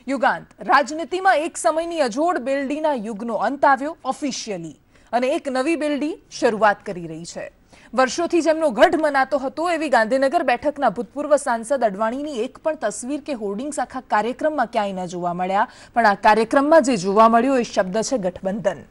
યુગાંત રાજનીતિમાં એક સમયની અજોડ બેલડીના યુગનો અંત આવ્યો ઓફિશિયલી અને એક નવી બેલડી શરૂઆત કરી રહી છે। વર્ષોથી જેમનો ગઢ મનાતો હતો એવી ગાંધીનગર બેઠકના ભૂતપૂર્વ સાંસદ અડવાણીની એક પણ તસવીર કે હોર્ડિંગ્સ આખા કાર્યક્રમમાં ક્યાંય ન જોવા મળ્યા, પણ આ કાર્યક્રમમાં જે જોવા મળ્યો એ શબ્દ છે ગઠબંધન।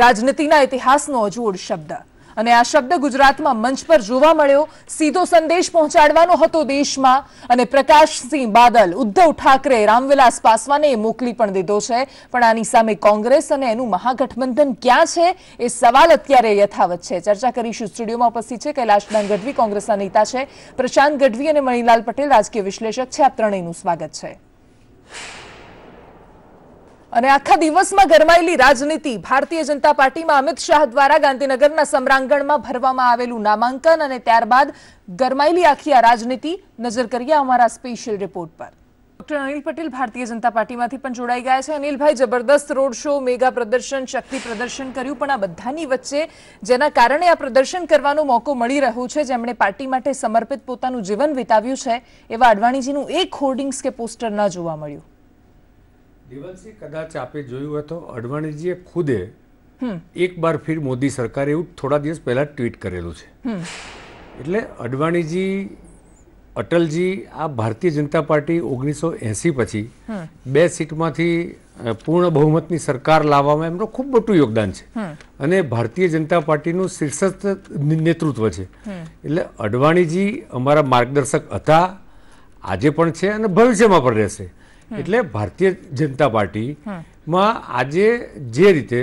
રાજનીતિના ઇતિહાસનો અજોડ શબ્દ, અને આ શબ્દ ગુજરાતમાં મંચ પર જોવા મળ્યો। સીધો સંદેશ પહોંચાડવાનો હતો દેશમાં, અને પ્રકાશસિંહ બાદલ, ઉદ્ધવ ઠાકરે, રામવિલાસ પાસવાને મોકલી પણ દીધો છે। પણ આની સામે કોંગ્રેસ અને એનું મહાગઠબંધન ક્યાં છે એ સવાલ અત્યારે યથાવત છે। ચર્ચા કરીશું। સ્ટુડિયોમાં ઉપસ્થિત છે કૈલાશદાન ગઢવી, કોંગ્રેસના નેતા છે, પ્રશાંત ગઢવી અને મણિલાલ પટેલ, રાજકીય વિશ્લેષક છે। આપ ત્રણેયનું સ્વાગત છે। અને આખા દિવસમાં ગરમાયેલી રાજનીતિ, ભારતીય જનતા પાર્ટીમાં અમિત શાહ દ્વારા ગાંધીનગરના સમરાંગણમાં ભરવામાં આવેલું નામાંકન, અને ત્યારબાદ ગરમાયેલી આખી આ રાજનીતિ। નજર કરીએ અમારા સ્પેશિયલ રિપોર્ટ પર। ડોક્ટર અનિલ પટેલ ભારતીય જનતા પાર્ટીમાંથી પણ જોડાઈ ગયા છે। અનિલભાઈ, જબરદસ્ત રોડ શો, મેગા પ્રદર્શન, શક્તિ પ્રદર્શન કર્યું, પણ આ બધાની વચ્ચે જેના કારણે આ પ્રદર્શન કરવાનો મોકો મળી રહ્યો છે, જેમણે પાર્ટી માટે સમર્પિત પોતાનું જીવન વિતાવ્યું છે, એવા અડવાણીજીનું એક હોર્ડિંગ્સ કે પોસ્ટર ન જોવા મળ્યું। દેવલસિંહ, કદાચ આપે જોયું હતો, અડવાણીજીએ ખુદે એક બાર ફિર મોદી સરકાર એવું થોડા દિવસ પહેલા ટ્વીટ કરેલું છે। એટલે અડવાણીજી, અટલજી આ ભારતીય જનતા પાર્ટી 1980 પછી 2 સીટમાંથી પૂર્ણ બહુમતની સરકાર લાવવામાં એમનું ખૂબ મોટું યોગદાન છે, અને ભારતીય જનતા પાર્ટીનું શીર્ષસ્થ નેતૃત્વ છે। એટલે અડવાણીજી અમારા માર્ગદર્શક હતા, આજે પણ છે અને ભવિષ્યમાં પણ રહેશે। એટલે ભારતીય જનતા પાર્ટીમાં આજે જે રીતે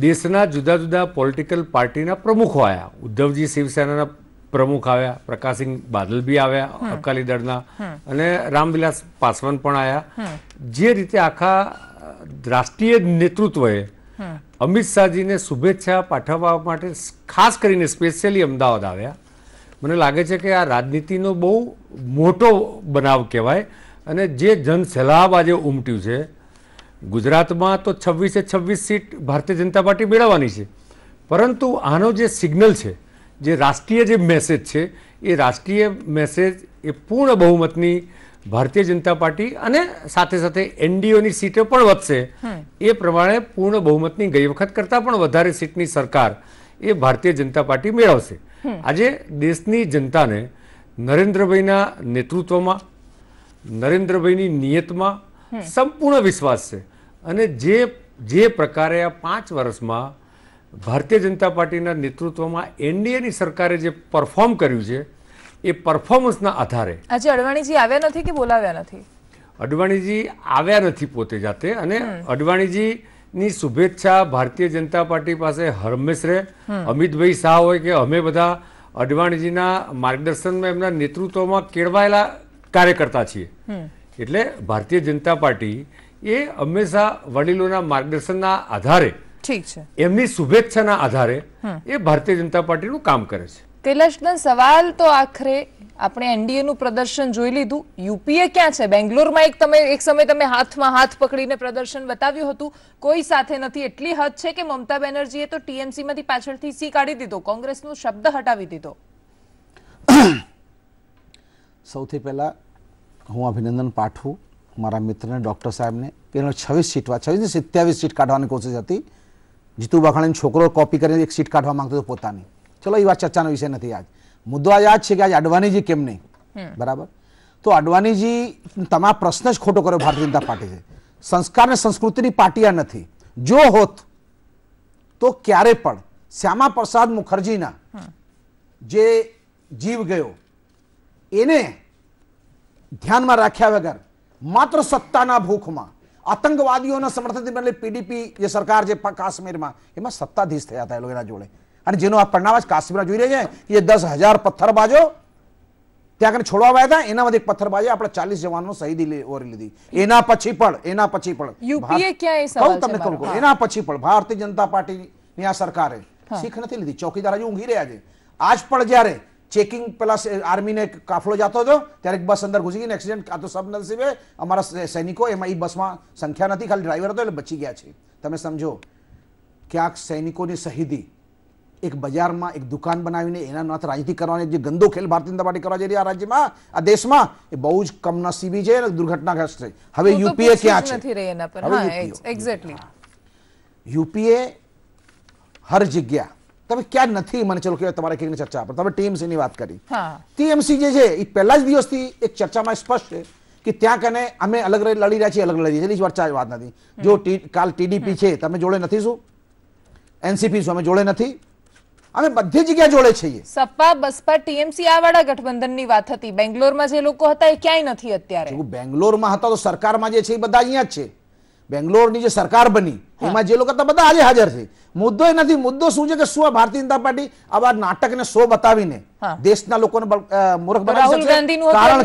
દેશના જુદા જુદા પોલિટિકલ પાર્ટીના પ્રમુખો આવ્યા, ઉદ્ધવજી શિવસેનાના પ્રમુખ આવ્યા, પ્રકાશસિંહ બાદલ બી આવ્યા અકાલી દળના, અને રામવિલાસ પાસવાન પણ આવ્યા। જે રીતે આખા રાષ્ટ્રીય નેતૃત્વએ અમિત શાહજીને શુભેચ્છા પાઠવવા માટે ખાસ કરીને સ્પેશિયલી અમદાવાદ આવ્યા, મને લાગે છે કે આ રાજનીતિનો બહુ મોટો બનાવ કહેવાય। અને જે જન સલાહ આજે ઉમટ્યું છે, ગુજરાતમાં તો 26 સીટ ભારતીય જનતા પાર્ટી મેળવવાની છે, પરંતુ આનો જે સિગ્નલ છે, જે રાષ્ટ્રીય જે મેસેજ છે, એ રાષ્ટ્રીય મેસેજ એ પૂર્ણ બહુમતની ભારતીય જનતા પાર્ટી અને સાથે સાથે એનડીઓની સીટો પણ વધશે, એ પ્રમાણે પૂર્ણ બહુમતની ગઈ વખત કરતાં પણ વધારે સીટની સરકાર એ ભારતીય જનતા પાર્ટી મેળવશે। આજે દેશની જનતાને નરેન્દ્રભાઈના નેતૃત્વમાં, નરેન્દ્રભાઈની નિયતમાં સંપૂર્ણ વિશ્વાસ છે, અને જે પ્રકારે આ 5 વર્ષમાં ભારતીય જનતા પાર્ટીના નેતૃત્વમાં એનડીએની સરકારે જે પરફોર્મ કર્યું છે, એ પરફોર્મન્સના આધારે આજે અડવાણીજી આવ્યા નથી કે બોલાવ્યા નથી? અડવાણીજી આવ્યા નથી પોતે જાતે, અને અડવાણીજીની શુભેચ્છા ભારતીય જનતા પાર્ટી પાસે હંમેશ રહે। અમિતભાઈ શાહ હોય કે અમે બધા અડવાણીજીના માર્ગદર્શનમાં, એમના નેતૃત્વમાં કેળવાયેલા કાર્યકર્તા છીએ। એટલે ભારતીય જનતા પાર્ટી એ હંમેશા વડીલોના માર્ગદર્શનના આધારે, ઠીક છે, એમની શુભેચ્છાના આધારે એ ભારતીય જનતા પાર્ટીનું કામ કરે છે। કૈલાશદાન, સવાલ તો આખરે આપણે એનડીએ નું પ્રદર્શન જોઈ લીધું, યુપીએ ક્યાં છે? બેંગ્લોરમાં એક સમય તમે હાથમાં હાથ પકડીને પ્રદર્શન બતાવ્યું હતું, કોઈ સાથે નથી। એટલી હદ છે કે મમતા બેનર્જીએ તો ટીએમસી માંથી પાછળથી સી કાઢી દીધો, કોંગ્રેસનો શબ્દ હટાવી દીધો। સૌથી પહેલા હું અભિનંદન પાઠવું મારા મિત્રને, ડૉક્ટર સાહેબને, કે 26 સીટમાં 27 સીટ કાઢવાની કોશિશ હતી। જીતુ વાઘાણીનો છોકરો કોપી કરીને એક સીટ કાઢવા માંગતો હતો પોતાની। ચલો, એ વાત ચર્ચાનો વિષય નથી। આજ મુદ્દો આ યાદ છે કે આજે અડવાણીજી કેમ નહીં, બરાબર? તો અડવાણીજી, તમારા પ્રશ્ન જ ખોટો કર્યો ભારતીય જનતા પાર્ટી છે। સંસ્કાર અને સંસ્કૃતિની પાર્ટી આ નથી। જો હોત તો ક્યારે પણ શ્યામા પ્રસાદ મુખર્જીના જે જીવ ગયો એને ધ્યાનમાં રાખ્યા વગર માત્ર સત્તાના ભૂખમાં આતંકવાદીઓના સમર્થનથી બનેલી પીડીપી જે સરકાર જે કાશ્મીરમાં, એમાં સત્તાધીશ થયા હતા એ લોકો એના જોડે, અને જેનો આ પરિણામ જ કાશ્મીરમાં જોઈ રહ્યા છે કે 10,000 પથ્થરબાજો ત્યાં આગળ છોડવા આવ્યા હતા, એનામાંથી એક પથ્થરબાજે આપણે 40 જવાનોનો શહીદી ઓરી લીધી। એના પછી પણ યુપીએ ક્યાં એ સવાલ છે મારો? એના પછી પણ ભારતીય જનતા પાર્ટીની આ સરકારે શીખ નથી લીધી। ચોકીદાર હજુ ઊંઘી રહ્યા છે। આજ પણ જ્યારે ચેકિંગ પેલા આર્મીને કાફલો જતો હતો ત્યારે એક બસ અંદર ઘૂસી ગઈ, એક્સિડન્ટ આ તો સબનસીબે અમારા સૈનિકો, એમાં એ બસમાં સંખ્યા નથી, ખાલી ડ્રાઈવર હતો એટલે બચી ગયા છે। તમે સમજો, ક્યાંક સૈનિકોની શહીદી એક બજારમાં એક દુકાન બનાવીને એના નાથ રાજનીતિ કરવાની જે ગંદો ખેલ ભારતીય જનતા પાર્ટી કરવા જઈ રહી આ રાજ્યમાં આ દેશમાં એ બહુ જ કમનસીબી છે અને દુર્ઘટનાગ્રસ્ત છે. હવે યુપીએ ક્યાં છે? એક્ઝેક્ટલી યુપીએ હર જગ્યા તમે ક્યાં નથી. મને ચલો કે તમારે કંઈક ચર્ચા પર તમે ટીએમસી ની વાત કરી. ટીએમસી જે છે એ પહેલા જ દિવસથી એક ચર્ચામાં સ્પષ્ટ છે કે ત્યાં કને અમે અલગ લડી રહ્યા છીએ, અલગ લડી છીએ, ચર્ચા વાત નથી. જો કાલ ટીડીપી છે તમે જોડે નથી, શું એનસીપી શું અમે જોડે નથી? અમે બધી જગ્યાએ જોડે છીએ. સપા બસપા ટીએમસી આ વાળા ગઠબંધનની વાત હતી. બેંગ્લોરમાં જે લોકો હતા એ ક્યાંય નથી અત્યારે. બેંગ્લોરમાં હતા તો સરકારમાં જે છે એ બધા અહીંયા જ છે. બેંગ્લોરની જે સરકાર બની એમાં જે લોકો હતા બધા આજે હાજર છે. મુદ્દો એ નથી. મુદ્દો શું છે કે શું ભારતીય જનતા પાર્ટી આવા નાટકને શો બતાવીને દેશના લોકોને મૂર્ખ બનાવી શકે?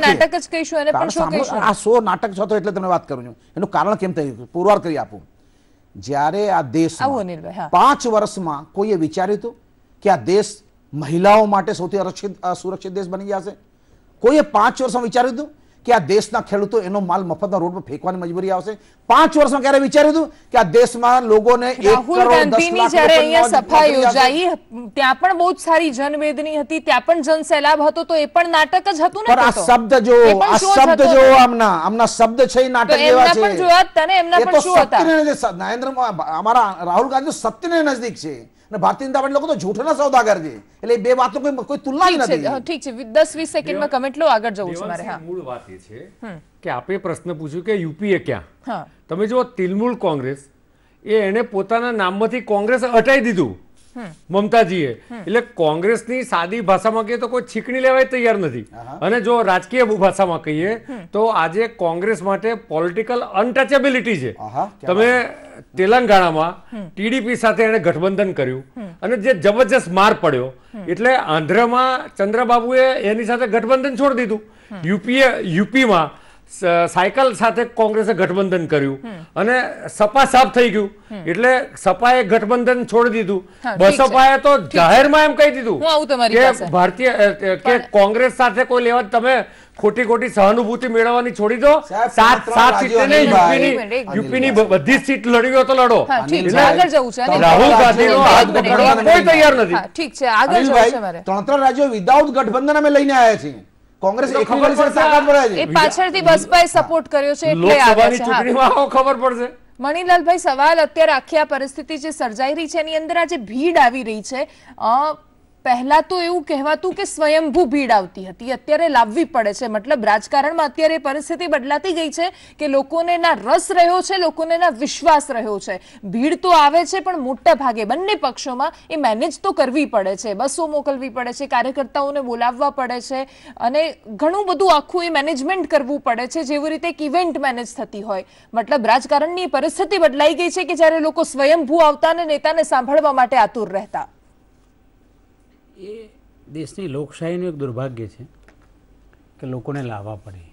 નાટક જ કહીશું એને પણ શું કહીશું? આ શો નાટક છો તો એટલે તમને વાત કરું છું. એનું કારણ કેમ થયું પુરવાર કરી આપું. જ્યારે આ દેશ 5 વર્ષમાં કોઈએ વિચાર્યું હતું કે આ દેશ મહિલાઓ માટે સૌથી સુરક્ષિત દેશ બની જશે? કોઈએ 5 વર્ષમાં વિચાર્યું હતું કે આ દેશના ખેડૂતો એનો માલ મફતના રોડ પર ફેંકવાની મજબૂરી આવશે? 5 વર્ષમાં ક્યારે વિચાર્યું હતું કે આ દેશમાં લોકોને 1 કરોડ 10 લાખ જ્યારે અહીંયા સભા યોજાઈ ત્યાં પણ બહુ જ સારી જનવેદની હતી, ત્યાં પણ જન સૈલાબ હતો, તો એ પણ નાટક જ હતું ને? પણ આ શબ્દ જો આમના શબ્દ છે નાટક જેવા છે. પણ જોયા તને એમના પણ શું હતા? નરેન્દ્ર અમારા રાહુલ ગાંધી સત્યને નજદીક છે અને ભારતીય જનતા પાર્ટી લોકો તો જૂઠના સોદાગર છે. એટલે બે વાતો કોઈ તુલના જ નથી. ઠીક છે, 10-20 સેકન્ડમાં કમેન્ટ લો, આગળ જવું છે મારે. મૂળ વાત એ છે કે આપે પ્રશ્ન પૂછ્યું કે યુપીએ ક્યાં. તમે જો તૃણમૂલ કોંગ્રેસ એને પોતાના નામમાંથી કોંગ્રેસ હટાવી દીધું મમતાજીએ. એટલે કોંગ્રેસની સાદી ભાષામાં કહીએ તો કોઈ છીકણી લેવાય તૈયાર નથી. અને જો રાજકીય ભાષામાં કહીએ તો આજે કોંગ્રેસ માટે પોલિટિકલ અનટચેબિલિટી છે. તમે તેલંગાણામાં ટીડીપી સાથે એને ગઠબંધન કર્યું અને જે જબરજસ્ત માર પડ્યો એટલે આંધ્રમાં ચંદ્રબાબુએ એની સાથે ગઠબંધન છોડી દીધું. યુપીમાં સાયકલ સાથે કોંગ્રેસે ગઠબંધન કર્યું અને સપા સાફ થઈ ગયું એટલે સપાએ ગઠબંધન છોડી દીધું. બસપાએ તો જાહેરમાં એમ કહી દીધું કે ભારતીય કે કોંગ્રેસ સાથે કોઈ લેવા તમે ખોટી સહાનુભૂતિ મેળવવાની છોડી દો. 7 સીટ યુપીની બધી સીટ લડી હોય તો લડો. રાહુલ ગાંધીનો હાથ પકડવા કોઈ તૈયાર નથી. ઠીક છે, આગળ જવું છે મારે. 3 રાજ્યો વિધાઉટ ગઠબંધન અમે લઈને આવ્યા છીએ. કોંગ્રેસ પાછળથી બસપાએ સપોર્ટ કર્યો છે એટલે લોકસભાની ચૂંટણીમાં ખબર પડશે. મણીલાલભાઈ, સવાલ અત્યારે આખી આ પરિસ્થિતિ જે સર્જાઈ રહી છે એની અંદર આ જે ભીડ આવી રહી છે, પહેલા તો એવું કહેવાતું કે સ્વયંભૂ ભીડ આવતી હતી, અત્યારે લાવવી પડે છે. મતલબ રાજકારણમાં અત્યારે પરિસ્થિતિ બદલાતી ગઈ છે કે લોકોને ના રસ રહ્યો છે, લોકોને ના વિશ્વાસ રહ્યો છે. ભીડ તો આવે છે પણ મોટા ભાગે બંને પક્ષોમાં એ મેનેજ તો કરવી પડે છે. બસો મોકલવી પડે છે, કાર્યકર્તાઓને બોલાવવા પડે છે અને ઘણું બધું આખું એ મેનેજમેન્ટ કરવું પડે છે, જેવી રીતે એક ઇવેન્ટ મેનેજ થતી હોય. મતલબ રાજકારણની પરિસ્થિતિ બદલાઈ ગઈ છે કે જ્યારે લોકો સ્વયંભૂ આવતા અને નેતાને સાંભળવા માટે આતુર રહેતા. એ દેશની લોકશાહીનું એક દુર્ભાગ્ય છે કે લોકોને લાવવા પડે.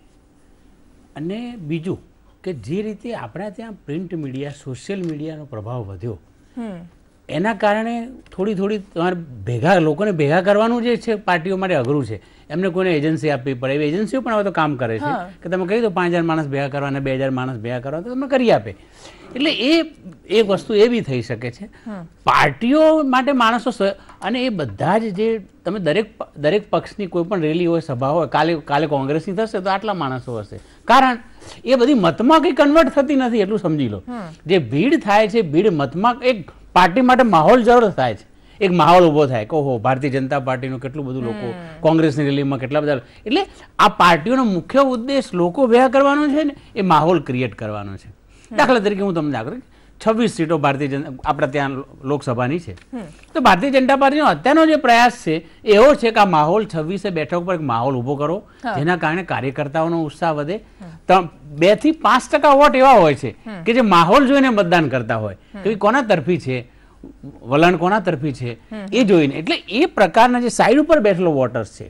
અને બીજું કે જે રીતે આપણા ત્યાં પ્રિન્ટ મીડિયા, સોશિયલ મીડિયાનો પ્રભાવ વધ્યો એના કારણે થોડી તમારે લોકોને ભેગા કરવાનું જે છે પાર્ટીઓ માટે અઘરું છે. એમને કોઈને એજન્સી આપવી પડે. એવી એજન્સીઓ પણ હવે તો કામ કરે છે કે તમે કહી દો 5000 માણસ ભેગા કરવા અને 2000 માણસ ભેગા કરવા તો તમે કરી આપે. એટલે એ વસ્તુ એ બી થઈ શકે છે. પાર્ટીઓ માટે માણસો અને એ બધા જ જે તમે દરેક પક્ષની કોઈ પણ રેલી હોય, સભા હોય, કાલે કોંગ્રેસની થશે તો આટલા માણસો હશે. કારણ એ બધી મતમાં કંઈ કન્વર્ટ થતી નથી, એટલું સમજી લો. જે ભીડ થાય છે, ભીડ મતમાં એક પાર્ટી માટે માહોલ જરૂર થાય છે. એક માહોલ ઉભો થાય કે ઓહો ભારતીય જનતા પાર્ટીનું કેટલું બધું લોકો કોંગ્રેસની રેલીમાં કેટલા બધા. એટલે આ પાર્ટીઓનો મુખ્ય ઉદ્દેશ લોકો ભેગા કરવાનો છે ને એ માહોલ ક્રિએટ કરવાનો છે. દાખલા તરીકે હું તમને આગળ 26 સીટો ભારતીય જનતા આપણા ત્યાં લોકસભાની છે તો ભારતીય જનતા પાર્ટીનો અત્યારનો જે પ્રયાસ છે એવો છે કે આ માહોલ 26 બેઠક પર એક માહોલ ઉભો કરો જેના કારણે કાર્યકર્તાઓનો ઉત્સાહ વધે. 2 થી 5% વોટ એવા હોય છે કે જે માહોલ જોઈને મતદાન કરતા હોય કે કોના તરફી છે, વલણ કોના તરફી છે એ જોઈને. એટલે એ પ્રકારના જે સાઈડ ઉપર બેઠેલો વોટર્સ છે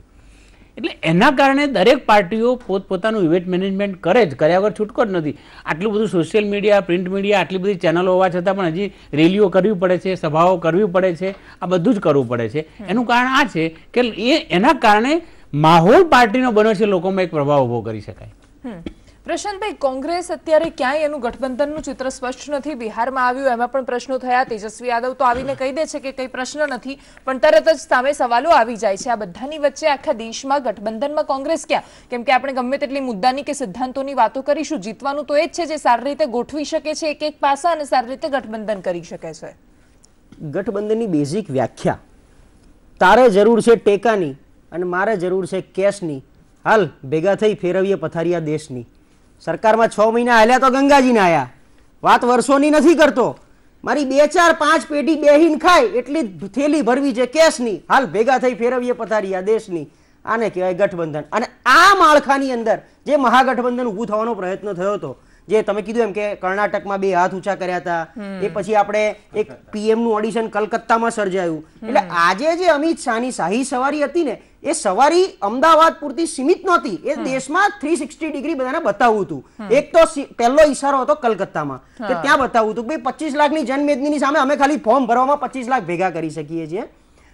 એટલે એના કારણે દરેક પાર્ટીઓ પોતપોતાનું ઇવેન્ટ મેનેજમેન્ટ કરે જ, કર્યા વગર છૂટકો જ નથી. આટલું બધું સોશિયલ મીડિયા, પ્રિન્ટ મીડિયા, આટલી બધી ચેનલો હોવા છતાં પણ હજી રેલીઓ કરવી પડે છે, સભાઓ કરવી પડે છે, આ બધું જ કરવું પડે છે. એનું કારણ આ છે કે એના કારણે માહોલ પાર્ટીનો બન્યો છે, લોકોમાં એક પ્રભાવ ઉભો કરી શકાય. પ્રશાંતભાઈ, કોંગ્રેસ અત્યારે ક્યાંય એનું ગઠબંધનનું ચિત્ર સ્પષ્ટ નથી. બિહારમાં આવ્યું, એમાં પણ પ્રશ્નો થયા. તેજસ્વી યાદવ તો આવીને કહી દે છે કે કંઈ પ્રશ્ન નથી, પણ તરત જ સામે સવાલો આવી જાય છે. આ બધાની વચ્ચે આખા દેશમાં ગઠબંધનમાં કોંગ્રેસ ક્યાં? કેમ કે આપણે ગમે તેટલી મુદ્દાની કે સિદ્ધાંતોની વાતો કરીશું, જીતવાનું તો એ જ છે જે સારી રીતે ગોઠવી શકે છે એક એક પાસા અને સારી રીતે ગઠબંધન કરી શકે છે. ગઠબંધનની બેઝિક વ્યાખ્યા, તારે જરૂર છે ટેકાની અને મારે જરૂર છે કેશની, હાલ ભેગા થઈ ફેરવીએ પથારિયા દેશની. સરકારમાં 6 મહિના હાલ્યા તો ગંગાજીને આયા, વાત વર્ષોની નથી કરતો. મારી 2 4 5 પેઢી બેહીન ખાય એટલી જ થેલી ભરવી છે કેશની, હાલ ભેગા થઈ ફેરવીએ પથારિયા દેશની. આને કહેવાય ગઠબંધન. અને આ માળખાની અંદર જે મહાગઠબંધન ઊભું થવાનો પ્રયત્ન થયો હતો, જે તમે કીધું એમ કે કર્ણાટકમાં 2 હાથ ઊંચા કર્યા હતા, એ પછી આપણે એક PM નું ઓડિશન કલકત્તામાં સર્જાયું. એટલે આજે જે અમિત શાહની શાહી સવારી હતી ને, એ સવારી અમદાવાદ પૂરતી સીમિત નહોતી, એ દેશમાં 360 ડિગ્રી બધાને બતાવવું હતું. એક તો પહેલો ઈશારો હતો કલકત્તામાં, કે ત્યાં બતાવવું હતું કે 25 લાખની જનમેદનીની સામે અમે ખાલી ફોર્મ ભરવામાં 25 લાખ ભેગા કરી શકીએ છીએ.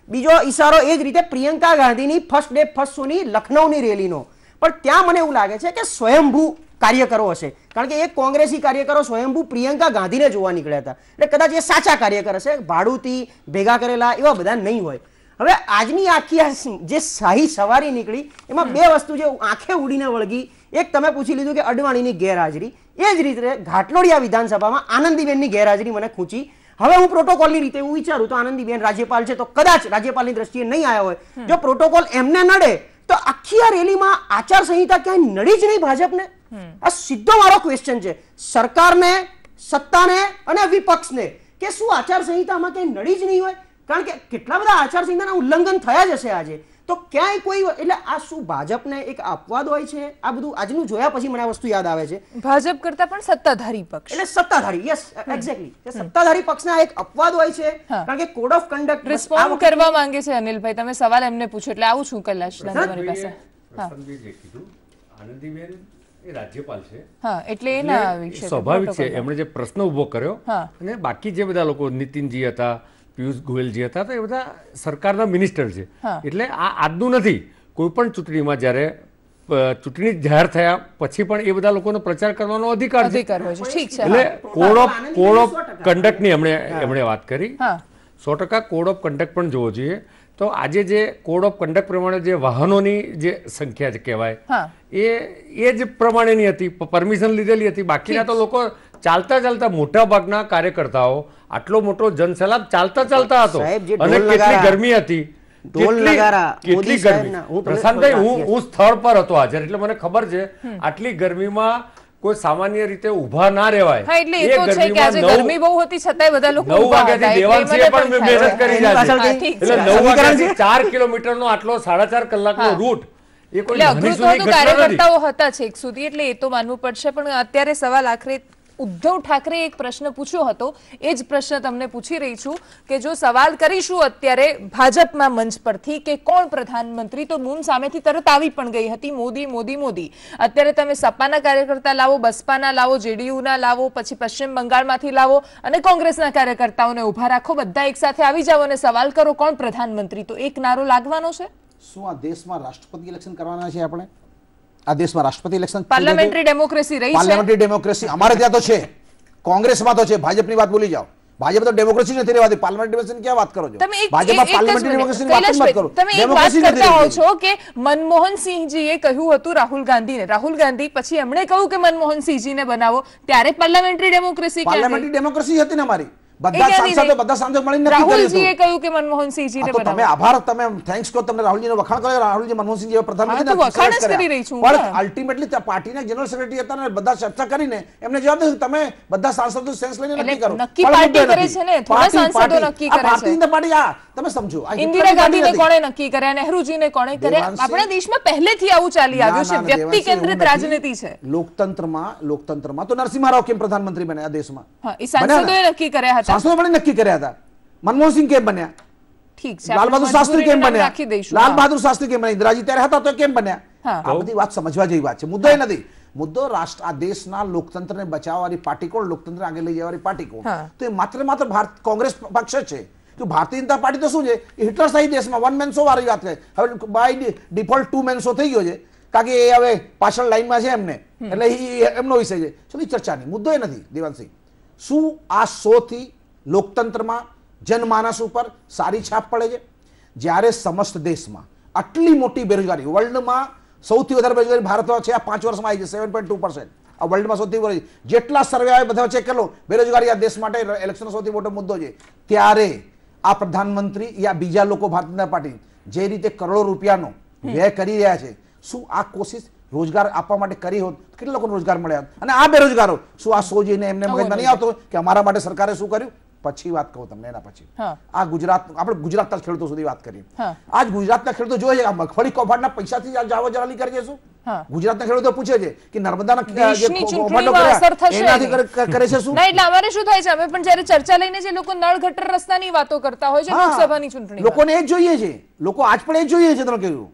બીજો ઈશારો એ જ રીતે પ્રિયંકા ગાંધીની ફર્સ્ટ ડે ફર્સ્ટ શોની લખનૌની રેલીનો. પણ ત્યાં મને એવું લાગે છે કે સ્વયંભૂ કાર્યકરો હશે, કારણ કે એક કોંગ્રેસી કાર્યકરો સ્વયંભૂ પ્રિયંકા ગાંધીને જોવા નીકળ્યા હતા. એટલે કદાચ એ સાચા કાર્યકર હશે, ભાડુતી ભેગા કરેલા એવા બધા નહીં હોય. હવે આજની આખી જે શાહી સવારી નીકળી એમાં 2 વસ્તુ જે આંખે ઉડીને વળગી. એક તમે પૂછી લીધું કે અડવાણીની ગેરહાજરી, એ જ રીતે ઘાટલોડિયા વિધાનસભામાં આનંદીબેનની ગેરહાજરી મને ખૂંચી. હવે હું પ્રોટોકોલની રીતે એવું વિચારું તો આનંદીબેન રાજ્યપાલ છે, તો કદાચ રાજ્યપાલની દ્રષ્ટિએ નહીં આવ્યા હોય, જો પ્રોટોકોલ એમને નડે તો આખી આ રેલીમાં આચાર સંહિતા ક્યાંય નડી જ નહીં ભાજપને. આ સીધો મારો ક્વેશ્ચન છે સરકારને, સત્તાને અને વિપક્ષને, કે શું આચાર સંહિતામાં ક્યાંય નડી જ નહીં હોય? કારણ કે કેટલા બધા આચાર સંહિતાના ઉલ્લંઘન થયા જ હશે આજે, તો ક્યાંય કોઈ, એટલે આ શું ભાજપને એક અપવાદ હોય છે? આ બધું આજનું જોયા પછી મને આ વસ્તુ યાદ આવે છે, ભાજપ કરતા પણ સત્તાધારી પક્ષ, એટલે સત્તાધારી, યસ એક્ઝેક્ટલી, સત્તાધારી પક્ષના એક અપવાદ હોય છે. કારણ કે કોડ ઓફ કન્ડક્ટ રિસ્પોન્ડ કરવા માંગે છે અનિલભાઈ, તમે સવાલ એમને પૂછો એટલે આવું છું કૈલાશ તમારી પાસે. આનંદીબેન એ રાજ્યપાલ છે, હા, એટલે એના વિશે સ્વાભાવિક છે એમણે જે પ્રશ્ન ઉભો કર્યો, અને બાકી જે બધા લોકો નીતિનજી હતા, પિયુષ ગોયલજી હતા, તો એ બધા સરકારના મિનિસ્ટર છે. એટલે આ આજનું નથી, કોઈ પણ ચૂંટણીમાં જ્યારે ચૂંટણી જાહેર થયા પછી પણ એ બધા લોકોનો પ્રચાર કરવાનો અધિકાર છે. એટલે કોડ ઓફ કન્ડક્ટની એમણે વાત કરી. 100% કોડ ઓફ કન્ડક્ટ પણ જોવો જોઈએ. તો આજે જે કોડ ઓફ કન્ડક્ટ પ્રમાણે જે વાહનોની જે સંખ્યા છે કહેવાય, એ જ પ્રમાણેની હતી, પરમિશન લીધેલી હતી. બાકીના તો લોકો ચાલતા ચાલતા, મોટા ભાગના કાર્યકર્તાઓ આટલો મોટો જનસેલાબ ચાલતા ચાલતા હતો, અને કેટલી ગરમી હતી, કેટલી ગરમી. પ્રશાંતભાઈ, હું સ્થળ પર હતો હાજર, એટલે મને ખબર છે આટલી ગરમીમાં કોઈ સામાન્ય રીતે ઊભા ના રહેવાય. એટલે એ તો છે કે આજે ગરમી બહુ હતી છતાંય બધા લોકો 9 વાગ્યાથી દેવાંશીએ પણ મહેનત કરી છે. એટલે 9 વાગ્યાથી 4 કિલોમીટરનો આટલો 4.5 કલાકનો રૂટ, એ કોઈ નાની સૂની ઘટના નથી. કાર્યકર્તાઓ હતા છેક સુધી, એટલે એ તો માનવું પડશે. પણ અત્યારે સવાલ આખરે ઉદ્ધવ ઠાકરે એક પ્રશ્ન પૂછ્યો હતો, એ જ પ્રશ્ન તમને પૂછી રહી છું કે જો સવાલ કરીશું અત્યારે ભાજપમાં મંચ પરથી કે કોણ પ્રધાનમંત્રી, તો બૂમ સામેથી તરત આવી પણ ગઈ હતી, મોદી મોદી મોદી. અત્યારે તમે સપાના કાર્યકર્તા લાવો, બસપાના લાવો, જેડીયુના લાવો, પછી પશ્ચિમ બંગાળમાંથી લાવો અને કોંગ્રેસના કાર્યકર્તાઓને ઉભા રાખો, બધા એક સાથે આવી જાવ અને સવાલ કરો કોણ પ્રધાનમંત્રી, તો એક નારો લાગવાનો છે. શું આ દેશમાં રાષ્ટ્રપતિ ઇલેક્શન કરવાના છે આપણે? આ દેશમાં રાષ્ટ્રપતિ ઇલેક્શન, પાર્લામેન્ટરી ડેમોક્રેસી રહી છે, પાર્લામેન્ટરી ડેમોક્રેસી અમારે ત્યાં તો છે, કોંગ્રેસમાં તો છે, ભાજપની વાત ભૂલી જાઓ. ભાજપ તો ડેમોક્રેસી નથી રહેવાતી, પાર્લામેન્ટરી ડેમોક્રેસી ક્યાં વાત કરો છો? ભાજપમાં પાર્લામેન્ટરી ડેમોક્રેસીની વાત મત કરો. તમે એક વાત કરતા હો છો કે મનમોહન સિંહજીએ કહ્યું હતું રાહુલ ગાંધીને, રાહુલ ગાંધી પછી એમણે કહ્યું કે મનમોહન સિંહજીને બનાવો, ત્યારે પાર્લામેન્ટરી ડેમોક્રેસી, પાર્લામેન્ટરી ડેમોક્રેસી હતી ને અમારી, બધા સાંસદો મળીને નક્કી કર્યું. રાહુલજીએ કહ્યું કે મનમોહન સિંહજીને બનાવો. તમે આભાર, તમે થેન્ક્સ કહો, તમને રાહુલજીનો વખાણ કરો, રાહુલજી મનમોહન સિંહ જેવા પ્રધાનમંત્રી વખાણ જ કરી રહી છું. પણ અલ્ટિમેટલી પાર્ટીના જનરલ સેક્રેટરી હતા ને, બધા ચર્ચા કરીને એમને જવાબ દીધો તમે બધા સાંસદો સેન્સ લઈને નક્કી કરો. નક્કી પાર્ટી કરે છે ને, થોડા સાંસદો નક્કી કરે છે. ભારતીય પાર્ટી આ તમે સમજો, ઇન્દિરા ગાંધીને કોણે નક્કી કર્યા, નહેરુજીને કોણે કર્યા? આપણા દેશમાં પહેલેથી આવું ચાલી આવ્યું છે, વ્યક્તિ કેન્દ્રિત રાજનીતિ છે. લોકતંત્રમાં તો નરસિંહ રાવ કેમ પ્રધાનમંત્રી બન્યા દેશમાં? એ સાંસદોએ નક્કી કર્યા હતા, સાંસદો પણ નક્કી કર્યા હતા. મનમોહન સિંહ કેમ બન્યા? ઠીક છે, લાલ બહાદુર શાસ્ત્રી કેમ બન્યા? લાલ બહાદુર શાસ્ત્રી કેમ બન્યા? ઇન્દિરાજી ત્યારે હતા તો કેમ બન્યા? આ બધી વાત સમજવા જેવી વાત છે. મુદ્દો એ નથી, મુદ્દો રાષ્ટ્ર, આ દેશના લોકતંત્રને બચાવવાની પાર્ટી કોણ, લોકતંત્ર આગળ લઈ જવાની પાર્ટી કોણ? તો એ માત્ર કોંગ્રેસ પક્ષ છે. તો ભારતીય જનતા પાર્ટી તો શું છે, હિટલર શાહી દેશમાં 1 મેન શો વાળી વાત છે. હવે બાય ડિફોલ્ટ 2 મેન શો થઈ ગયો છે. કારણ કે એ હવે પાછળ લાઈનમાં છે એમને, એટલે એમનો વિષય છે. ચલો ચર્ચાની મુદ્દો એ નથી દેવાંશી. શું આ 100 થી લોકતંત્રમાં જનમાનસ ઉપર સારી છાપ પડે છે? જ્યારે સમસ્ત દેશમાં આટલી મોટી બેરોજગારી, વર્લ્ડમાં સૌથી વધારે બેરોજગારી ભારતમાં છે, આ 5 વર્ષમાં આવી છે 7.2%. આ વર્લ્ડમાં સૌથી વધારે જેટલા સર્વે આવે બધા ચેક કરો, બેરોજગારી આ દેશ માટે ઇલેક્શનનો સૌથી મોટો મુદ્દો છે. ત્યારે આ પ્રધાનમંત્રી યા બીજા લોકો ભારતીય જનતા પાર્ટી જે રીતે કરોડો રૂપિયાનો વ્યય કરી રહ્યા છે, શું આ કોશિશ રોજગાર આપવા માટે કરી હોત કેટલા લોકોને રોજગાર મળ્યા? અને આ બેરોજગારો શું આ 100 જઈને એમને મગજમાં નહીં આવતો કે અમારા માટે સરકારે શું કર્યું? પછી વાત કહું તમને એના પછી. આ ગુજરાત, આપણે ગુજરાતના ખેડૂતો સુધી વાત કરીએ. આજ ગુજરાતના ખેડૂતો જોઈએ છે મગફળી કૌભાંડના પૈસાથી જાવો જલાલી કરી જશું. ગુજરાતના ખેડૂતો પૂછે છે કે નર્મદાના એનાથી કરે છે શું? એટલે અમારે શું થાય છે, અમે પણ જ્યારે ચર્ચા લઈને જે લોકો નળ ગટર રસ્તાની વાતો કરતા હોય છે લોકસભાની ચૂંટણી, લોકોને એ જ જોઈએ છે. લોકો આજ પણ એ જોઈએ છે. તમે કહ્યું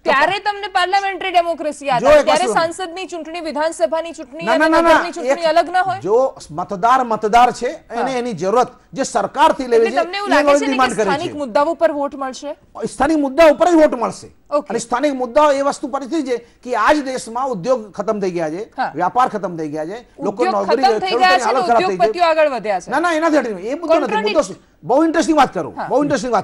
ત્યારે તમને પાર્લામેન્ટરી ડેમોક્રેસી યાદ આવે, ત્યારે સાંસદની ચૂંટણી, વિધાનસભાની ચૂંટણી અને નગરની ચૂંટણી અલગ ના હોય. જો મતદાર છે એને એની જરૂરત જે સરકારથી લેવી છે, તમને એવું લાગે છે કે સ્થાનિક મુદ્દાઓ પર વોટ મળશે? સ્થાનિક મુદ્દા ઉપર જ વોટ મળશે. અને સ્થાનિક મુદ્દાઓ એ વસ્તુ પરિસ્થિતિ છે કે આજ દેશમાં ઉદ્યોગ ખતમ થઈ ગયા છે, વ્યાપાર ખતમ થઈ ગયા છે, લોકો નોકરી ઉદ્યોગપતિઓ આગળ વધ્યા છે. ના એનાથી એ મુદ્દો નથી. મુદ્દો બહુ ઇન્ટરેસ્ટિંગ વાત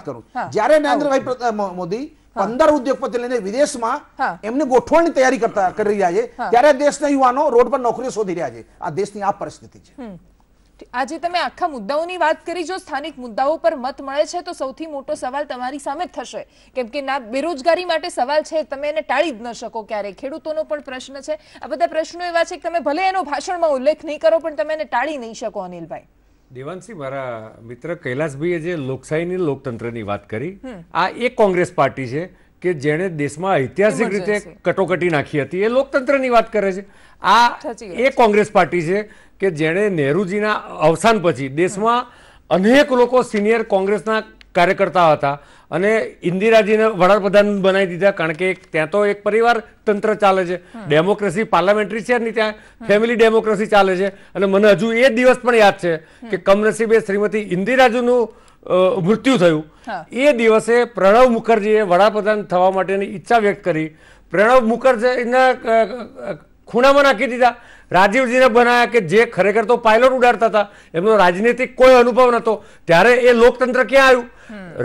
કરું. જ્યારે નરેન્દ્રભાઈ મોદી 15 ઉદ્યોગપતિ લઈને વિદેશમાં એમની ગોઠવણની તૈયારી કરી રહ્યા છે, ત્યારે દેશના યુવાનો રોડ પર નોકરીઓ શોધી રહ્યા છે. આ દેશની આ પરિસ્થિતિ છે. આજે તમે આખા મુદ્દાઓની વાત કરી. જો સ્થાનિક મુદ્દાઓ પર મત મળે છે તો સૌથી મોટો સવાલ તમારી સામે જ થશે, કેમ કે ના બેરોજગારી માટે સવાલ છે, તમે એને ટાળી જ ન શકો ક્યારેય. ખેડૂતોનો પણ પ્રશ્ન છે. આ બધા પ્રશ્નો એવા છે કે તમે ભલે એનો ભાષણમાં ઉલ્લેખ નહીં કરો પણ તમે એને ટાળી નહીં શકો. અનિલભાઈ, દેવાંશી, મારા મિત્ર કૈલાસભાઈએ જે લોકશાહીની લોકતંત્રની વાત કરી, આ એક કોંગ્રેસ પાર્ટી છે કે જેણે દેશમાં ઐતિહાસિક રીતે કટોકટી નાખી હતી, એ લોકતંત્રની વાત કરે છે. આ એ કોંગ્રેસ પાર્ટી છે કે જેણે નહેરુજીના અવસાન પછી દેશમાં અનેક લોકો સિનિયર કોંગ્રેસના કાર્યકર્તા હતા અને ઇન્દિરાજીને વડાપ્રધાન બનાવી દીધા, કારણ કે ત્યાં તો એક પરિવાર તંત્ર ચાલે છે, ડેમોક્રેસી પાર્લામેન્ટરી છે ને, ત્યાં ફેમિલી ડેમોક્રેસી ચાલે છે. અને મને હજુ એ દિવસ પણ યાદ છે કે કમનસીબે શ્રીમતી ઇન્દિરાજીનું મૃત્યુ થયું. એ દિવસે પ્રણવ મુખર્જીએ વડાપ્રધાન થવા માટેની ઈચ્છા વ્યક્ત કરી. પ્રણવ મુખર્જીના ખૂણામાં નાખી દીધા. રાજીવજીને બનાવ્યા કે જે ખરેખર તો પાયલોટ ઉડાડતા હતા, એમનો રાજનીતિક કોઈ અનુભવ નહોતો. ત્યારે એ લોકતંત્ર ક્યાં આવ્યું?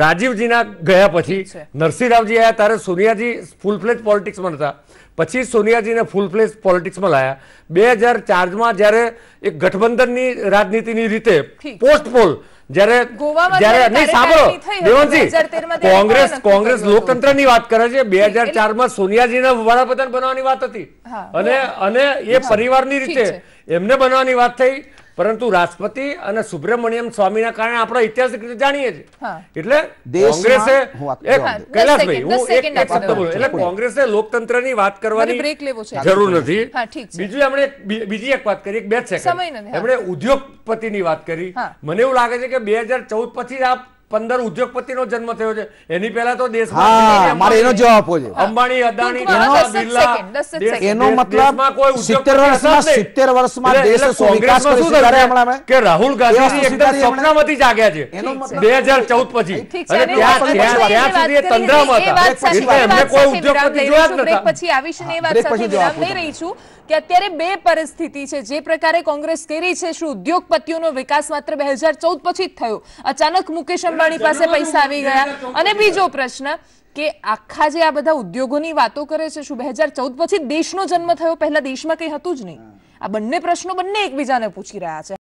રાજીવજીના ગયા પછી નરસિંહ રાવજી આવ્યા, ત્યારે સોનિયાજી ફૂલ ફ્લેજ પોલિટિક્સમાં હતા. પછી સોનિયાજીને ફૂલ ફ્લેજ પોલિટિક્સમાં લાયા. 2004માં જ્યારે એક ગઠબંધનની રાજનીતિની રીતે પોસ્ટ પોલ કોંગ્રેસ લોકતંત્રની વાત કરે છે. 2004માં સોનિયાજીને વડાપ્રધાન બનવાની વાત હતી અને એ પરિવારની રીતે એમને બનવાની વાત થઈ, પરંતુ રાષ્ટ્રપતિ અને સુબ્રમણ્યમ સ્વામીના કારણે આપણે ઐતિહાસિક રીતે જાણીએ છીએ. એટલે કોંગ્રેસે કૈલાસભાઈ, હું એક શબ્દ બોલું, એટલે કોંગ્રેસે લોકતંત્રની વાત કરવાની જરૂર નથી. બીજું એમણે બીજી એક વાત કરી, 2 સેકન્ડ, એમણે ઉદ્યોગપતિની વાત કરી. મને એવું લાગે છે કે 2014 પછી આ 15 ઉદ્યોગપતિનો જન્મ થયો છે. એની પહેલા તો દેશમાં મારે એનો જવાબ આપવો છે. અંબાણી, અદાણી, એનો મતલબ 70 વર્ષમાં દેશ વિકાસ કર્યો કે રાહુલ ગાંધી એકદમ સપનામાંથી જાગ્યા છે 2014 પછી, અને ત્યાં સુધી એ તંદ્રામાં હતા. એટલે એમને કોઈ ઉદ્યોગપતિ જોયા જ નતા. પછી આવીશ ને એ વાત સાથે વિરામ લઈ રહી છું કે અત્યારે 2 પરિસ્થિતિ છે. જે પ્રકારે કોંગ્રેસ કરી છે, શું ઉદ્યોગપતિઓનો વિકાસ માત્ર 2014 પછી જ થયો? અચાનક મુકેશ અંબાણી પાસે પૈસા આવી ગયા? અને બીજો પ્રશ્ન કે આખા જે આ બધા ઉદ્યોગોની વાતો કરે છે, શું 2014 પછી દેશનો જન્મ થયો? પહેલા દેશમાં કંઈ હતું જ નહીં. આ બંને પ્રશ્નો બંને એકબીજાને પૂછી રહ્યા છે.